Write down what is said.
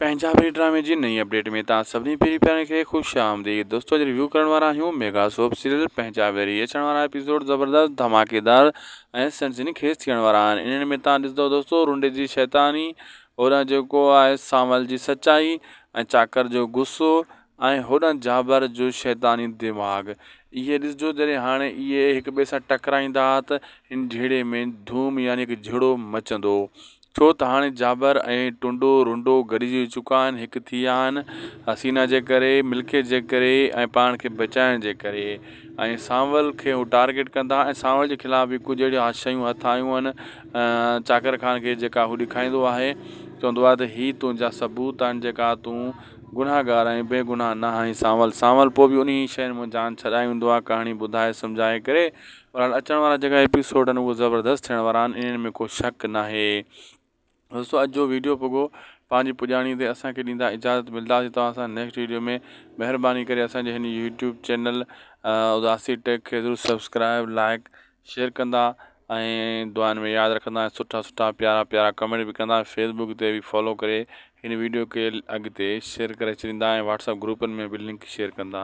पंजाबी ड्रामे जी नई अपडेट में तव्हां सभिनी पहिरीं प्यारे खे ख़ुशि आमदीद। दोस्तों अॼु रिव्यू करण वारा आहियूं मेगा सोप सीरियल पंजाबी। अचण वारा एपिसोड ज़बरदस्त धमाकेदार ऐं सनसनीखेज़ थियण वारा आहिनि। इन्हनि में तव्हां ॾिसंदव दोस्तों रुंडे जी शैतानी होॾां जेको आहे सांवल जी सचाई ऐं चाकर जो गुस्सो ऐं होॾां जाबर जो शैतानी दिमाग़। इहे ॾिसजो जॾहिं हाणे इहे हिक ॿिए सां टकराईंदा त हिन झेड़े में धूम यानी कि झिड़ो मचंदो। छो त हाणे जाबर ऐं टुंडो रुंडो गॾिजी चुका आहिनि, हिकु थी विया आहिनि हसीना जे करे, मिल्के जे करे ऐं पाण खे बचाइण जे करे। ऐं सांवल खे हू टारगेट कंदा ऐं सांवल जे ख़िलाफ़ बि कुझु अहिड़ियूं शयूं हथ आयूं आहिनि। चाकर ख़ान खे जेका हू ॾेखारींदो आहे, चवंदो आहे त हीअ तुंहिंजा सबूत आहिनि जेका तूं गुनाहगार ऐं बेगुनाह न आहीं। सांवल पोइ बि उन शइ में जान छॾाए वेंदो आहे, कहाणी ॿुधाए सम्झाए करे। पर अचण वारा जेका एपिसोड आहिनि उहे ज़बरदस्त थियण वारा आहिनि, इन्हनि में को शक न आहे। दोस्तों अॼु जो वीडियो पुॻो पंहिंजी पुॼाणी ते असांखे ॾींदा इजाज़त। मिलंदासीं तव्हां सां नेक्स्ट वीडियो में। महिरबानी करे असांजे हिन यूट्यूब चैनल उदासी टेक खे ज़रूरु सब्सक्राइब लाइक शेयर कंदा ऐं दुआनि में यादि रखंदा। सुठा सुठा प्यारा प्यारा कमेंट बि कंदा। फेसबुक ते बि फॉलो करे हिन वीडियो खे अॻिते शेयर करे छॾींदा ऐं व्हाट्सअप ग्रुपनि में बि लिंक शेयर कंदा।